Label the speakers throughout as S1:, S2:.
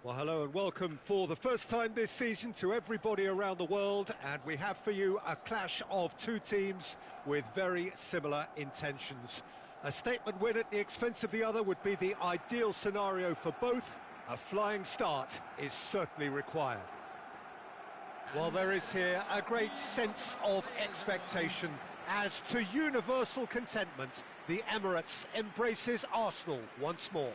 S1: Well, hello and welcome for the first time this season to everybody around the world, and we have for you a clash of two teams with very similar intentions. A statement win at the expense of the other would be the ideal scenario for both. A flying start is certainly required. Well, there is here a great sense of expectation. As to universal contentment, the Emirates embraces Arsenal once more.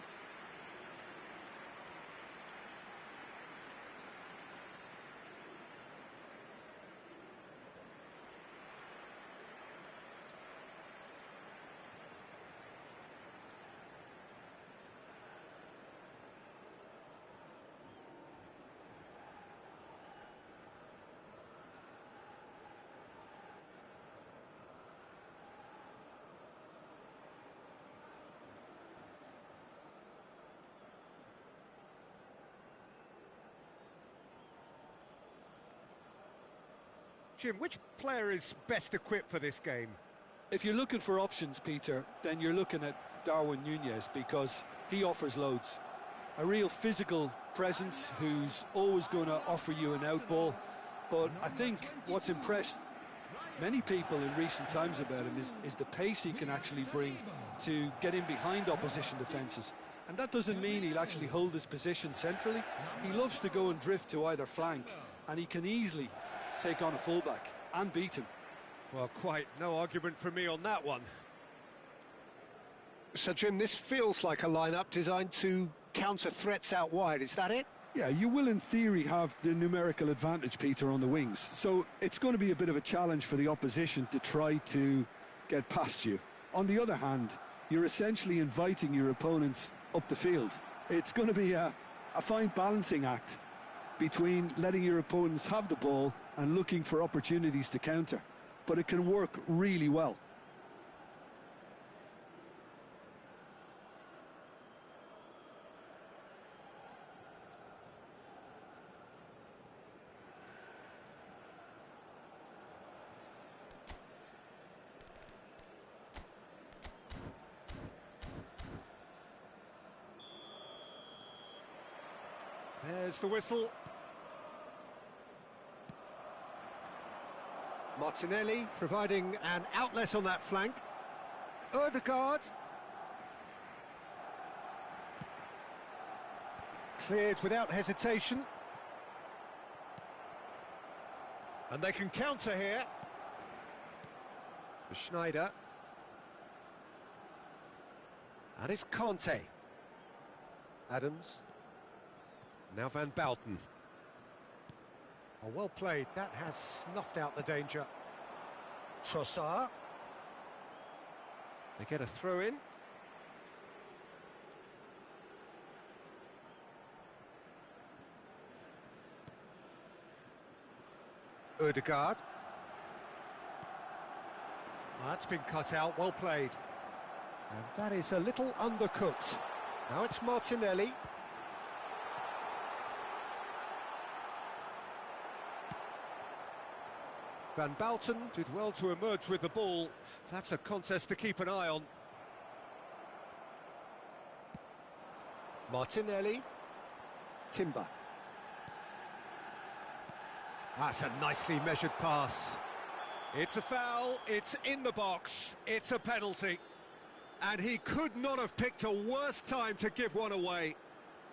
S1: Jim, which player is best equipped for this game?
S2: If you're looking for options, Peter, then you're looking at Darwin Núñez because he offers loads. A real physical presence who's always going to offer you an outball. But I think what's impressed many people in recent times about him is the pace he can actually bring to get in behind opposition defences. And that doesn't mean he'll actually hold his position centrally. He loves to go and drift to either flank, and he can easily take on a fullback and beat him.
S1: Well, quite no argument from me on that one.
S3: So, Jim, this feels like a lineup designed to counter threats out wide, is that it?
S2: Yeah, you will in theory have the numerical advantage, Peter, on the wings. So it's going to be a bit of a challenge for the opposition to try to get past you. On the other hand, you're essentially inviting your opponents up the field. It's going to be a fine balancing act between letting your opponents have the ball and looking for opportunities to counter. But it can work really well.
S1: There's the whistle. Martinelli providing an outlet on that flank. Odegaard. Cleared without hesitation. And they can counter here. Schneider. And it's Conte. Adams. Now Van Bouten. Oh, well played. That has snuffed out the danger. Trossard. They get a throw in. Odegaard. Well, that's been cut out. Well played. And that is a little undercooked. Now it's Martinelli. Van Bouten did well to emerge with the ball. That's a contest to keep an eye on. Martinelli. Timber. That's a nicely measured pass. It's a foul, it's in the box, it's a penalty. And he could not have picked a worse time to give one away.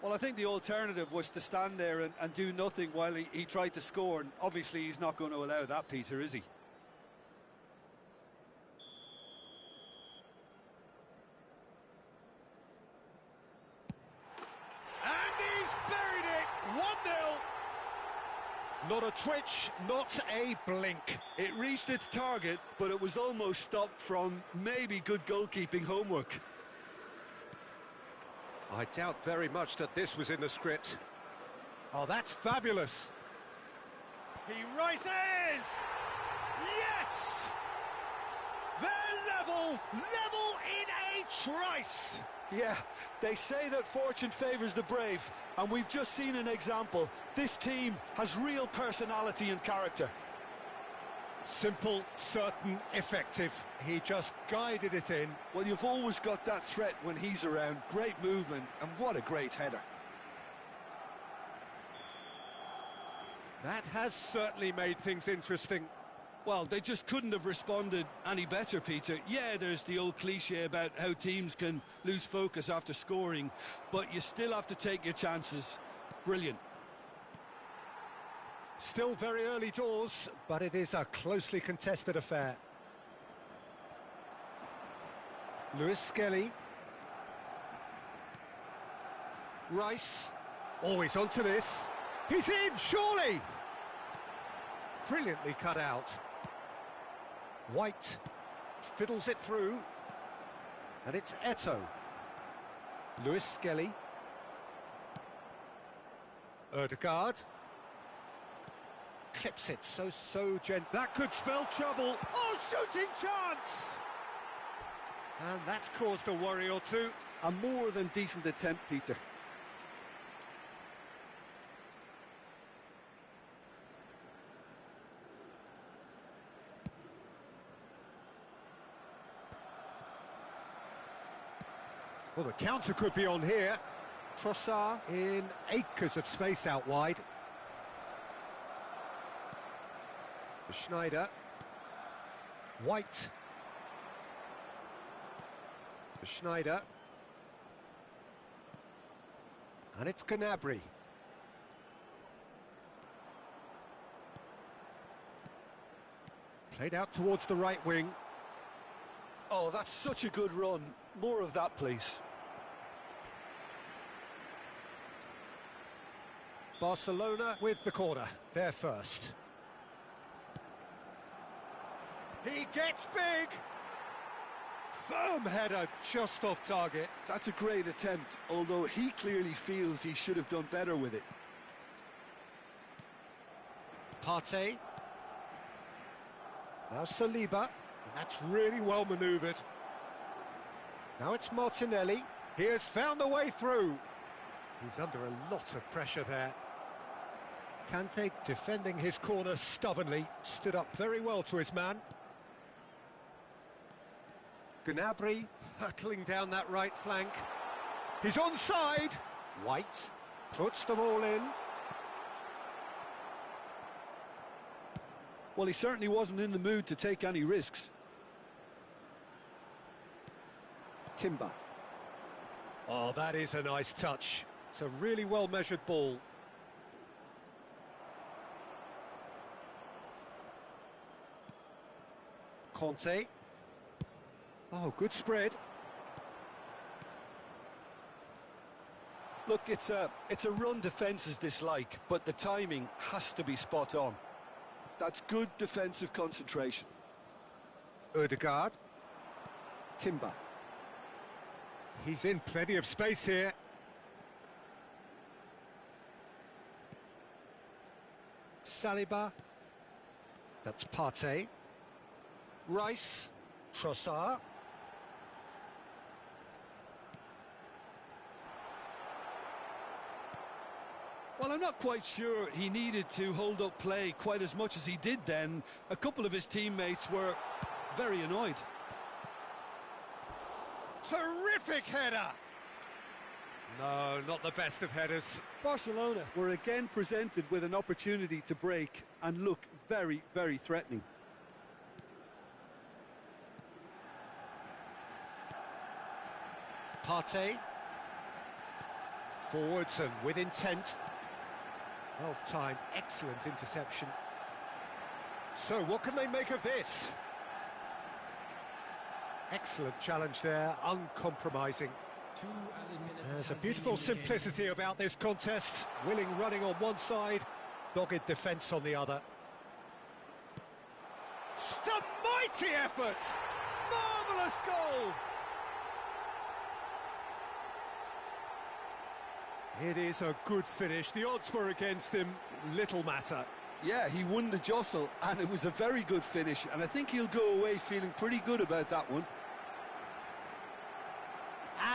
S2: Well, I think the alternative was to stand there and do nothing while he tried to score, and obviously he's not going to allow that, Peter, is he?
S1: And he's buried it! 1-0! Not a twitch, not a blink.
S2: It reached its target, but it was almost stopped from maybe good goalkeeping homework.
S1: I doubt very much that this was in the script. Oh, that's fabulous. He rises! Yes! They're level in a trice!
S2: Yeah, they say that fortune favours the brave, and we've just seen an example. This team has real personality and character.
S1: Simple, certain, effective. He just guided it in.
S2: Well, you've always got that threat when he's around. Great movement, and what a great header.
S1: That has certainly made things interesting.
S2: Well, they just couldn't have responded any better, Peter. Yeah, there's the old cliche about how teams can lose focus after scoring, but you still have to take your chances. Brilliant.
S1: Still very early doors, but it is a closely contested affair. Lewis Skelly. Rice. Oh, he's onto this. He's in, surely! Brilliantly cut out. White fiddles it through. And it's Eto. Lewis Skelly. Ødegaard. Clips it so gent. That could spell trouble. Oh, shooting chance! And that's caused a worry or two.
S4: A more than decent attempt, Peter.
S1: Well, the counter could be on here. Trossard in acres of space out wide. Schneider. White. Schneider. And it's Gnabry. Played out towards the right wing.
S2: Oh, that's such a good run. More of that, please.
S1: Barcelona with the corner. They're first. He gets big! Firm header, just off target.
S2: That's a great attempt, although he clearly feels he should have done better with it.
S1: Partey. Now Saliba. And that's really well manoeuvred. Now it's Martinelli. He has found a way through. He's under a lot of pressure there. Kante defending his corner stubbornly. Stood up very well to his man. Gnabry hurtling down that right flank. He's onside. White puts them all in.
S2: Well, he certainly wasn't in the mood to take any risks.
S1: Timber. Oh, that is a nice touch. It's a really well-measured ball. Conte. Oh, good spread.
S2: Look, it's a run defence's dislike, but the timing has to be spot on. That's good defensive concentration.
S1: Ødegaard. Timber. He's in plenty of space here. Saliba. That's Partey. Rice. Trossard.
S2: Well, I'm not quite sure he needed to hold up play quite as much as he did then. A couple of his teammates were very annoyed.
S1: Terrific header! No, not the best of headers.
S4: Barcelona were again presented with an opportunity to break and look very, very threatening.
S1: Partey. Forwards and with intent. Well timed, excellent interception. So what can they make of this? Excellent challenge there, uncompromising. There's a beautiful simplicity about this contest. Willing running on one side, dogged defence on the other. It's a mighty effort! Marvellous goal! It is a good finish. The odds were against him. Little matter.
S2: Yeah, he won the jostle, and it was a very good finish, and I think he'll go away feeling pretty good about that one.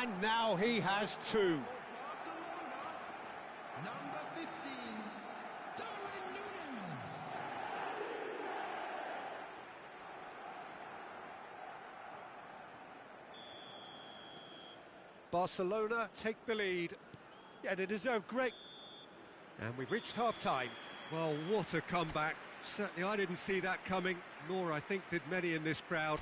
S1: And now he has two.
S5: Number 15, Darwin Núñez.
S1: Barcelona take the lead. Yeah, they deserve great. And we've reached half-time. Well, what a comeback. Certainly I didn't see that coming, nor I think did many in this crowd.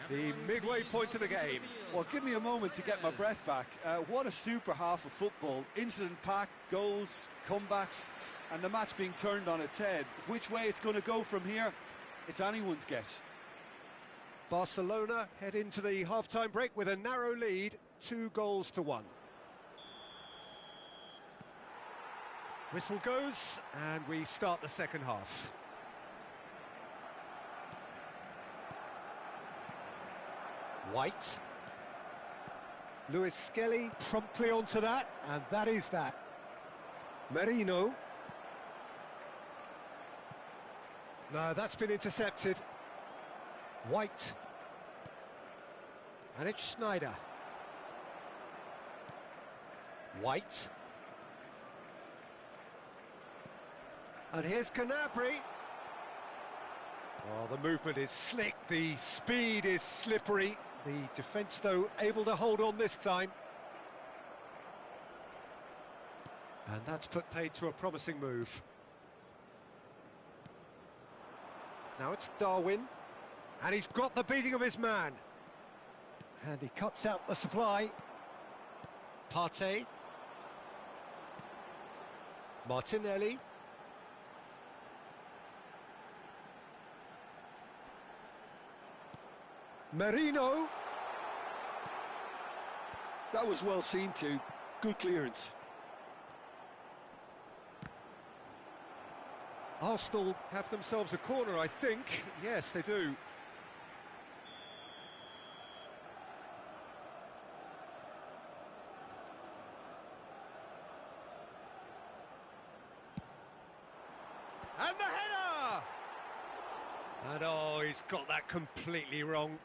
S1: The midway point of the game.
S4: Well, give me a moment to get my breath back. What a super half of football. Incident-packed, goals, comebacks, and the match being turned on its head. Which way it's going to go from here, it's anyone's guess.
S1: Barcelona head into the half-time break with a narrow lead, 2-1. Whistle goes, and we start the second half. White. Lewis Skelly promptly onto that, and that is that. Merino. No, that's been intercepted. White. And it's Schneider. White. And here's Canabry. Oh, the movement is slick, the speed is slippery. The defence, though, able to hold on this time. And that's put paid to a promising move. Now it's Darwin. And he's got the beating of his man. And he cuts out the supply. Partey. Martinelli. Merino.
S2: That was well seen too. Good clearance.
S1: Arsenal have themselves a corner, I think. Yes, they do. And the header! And oh, he's got that completely wrong.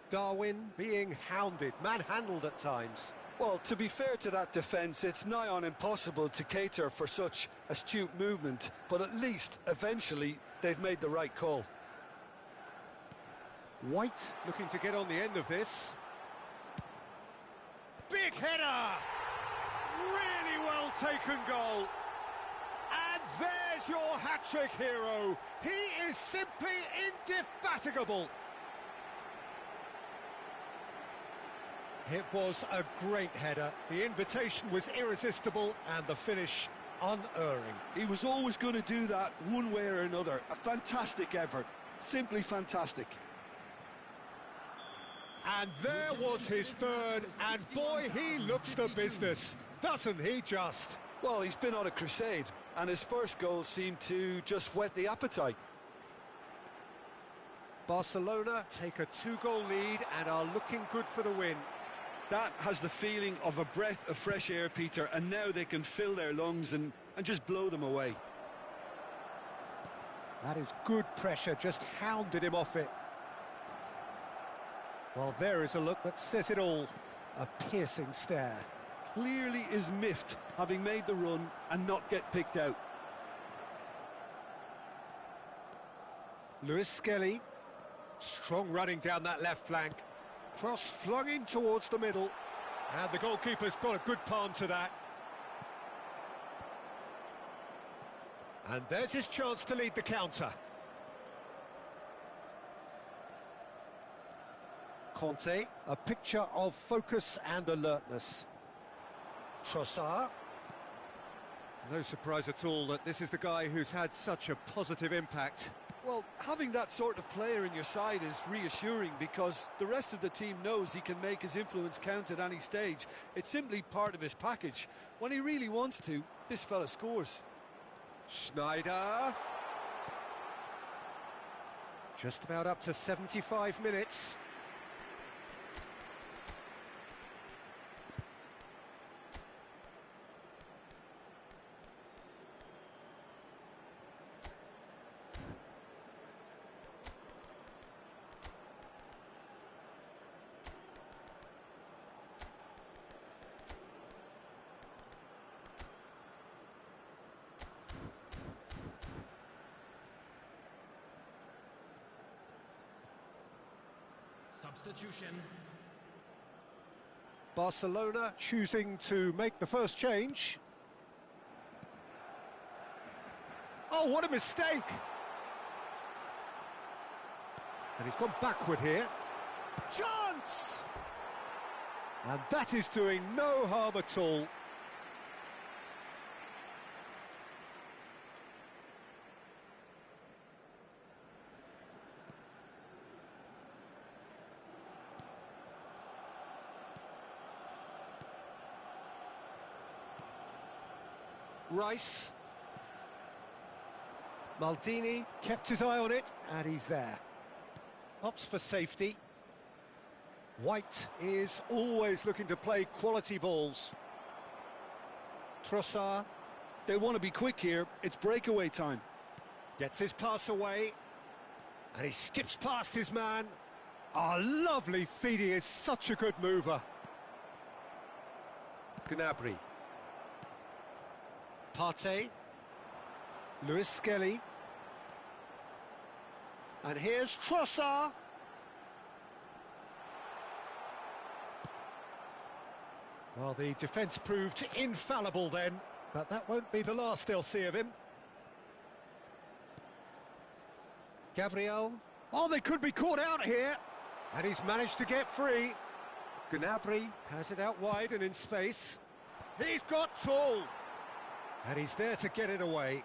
S1: Darwin being hounded, manhandled at times.
S2: Well, to be fair to that defence, it's nigh on impossible to cater for such astute movement, but at least, eventually, they've made the right call.
S1: White looking to get on the end of this. Big header! Really well taken goal. And there's your hat-trick hero. He is simply indefatigable. It was a great header. The invitation was irresistible and the finish unerring.
S2: He was always going to do that one way or another. A fantastic effort. Simply fantastic.
S1: And there was his third, and boy, he looks the business, doesn't he just?
S2: Well, he's been on a crusade, and his first goal seemed to just whet the appetite.
S1: Barcelona take a 2-goal lead and are looking good for the win.
S4: That has the feeling of a breath of fresh air, Peter, and now they can fill their lungs and just blow them away.
S1: That is good pressure, just hounded him off it. Well, there is a look that says it all. A piercing stare.
S4: Clearly is miffed, having made the run and not get picked out.
S1: Lewis Skelly. Strong running down that left flank. Cross flung in towards the middle. And the goalkeeper's got a good palm to that. And there's his chance to lead the counter. Conte, a picture of focus and alertness. Trossard. No surprise at all that this is the guy who's had such a positive impact.
S2: Well, having that sort of player in your side is reassuring because the rest of the team knows he can make his influence count at any stage. It's simply part of his package. When he really wants to, this fella scores.
S1: Schneider. Just about up to 75 minutes.
S5: substitution.
S1: Barcelona choosing to make the first change. Oh, what a mistake! And he's gone backward here. Chance! And that is doing no harm at all. Rice. Maldini kept his eye on it, and he's there. Opts for safety. White is always looking to play quality balls. Trossard.
S2: They want to be quick here. It's breakaway time.
S1: Gets his pass away. And he skips past his man. Ah, lovely feed. He is such a good mover. Gnabry. Partey. Lewis Skelly. And here's Trossard. Well, the defence proved infallible then, but that won't be the last they'll see of him. Gabriel. Oh, they could be caught out here. And he's managed to get free. Gnabry has it out wide and in space. He's got tall. And he's there to get it away.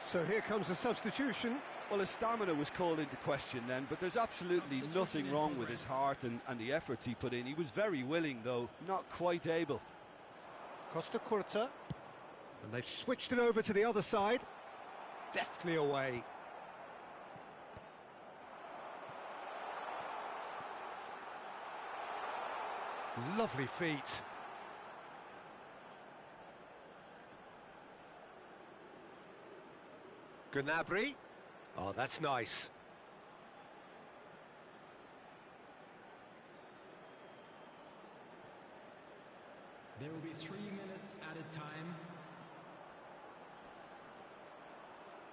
S1: So here comes the substitution.
S4: Well, his stamina was called into question then, but there's absolutely nothing wrong with his heart and the efforts he put in. He was very willing, though, not quite able.
S1: Costa Curta. And they've switched it over to the other side. Deftly away. Lovely feet. Gnabry. Oh, that's nice.
S5: There will be 3 minutes added time.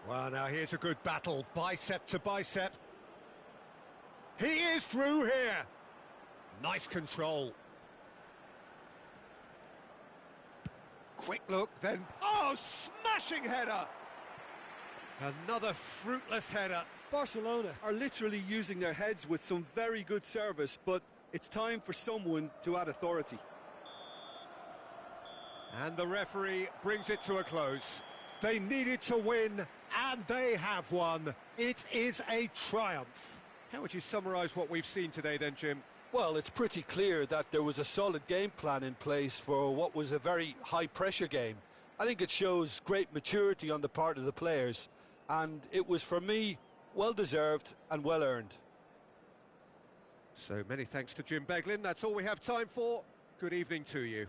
S1: Well, now here's a good battle, bicep to bicep. He is through here. Nice control. Quick look, then... Oh, smashing header! Another fruitless header.
S4: Barcelona are literally using their heads with some very good service, but it's time for someone to add authority.
S1: And the referee brings it to a close. They needed to win, and they have won. It is a triumph. How would you summarise what we've seen today then, Jim?
S2: Well, it's pretty clear that there was a solid game plan in place for what was a very high-pressure game. I think it shows great maturity on the part of the players, and it was, for me, well-deserved and well-earned.
S1: So many thanks to Jim Beglin. That's all we have time for. Good evening to you.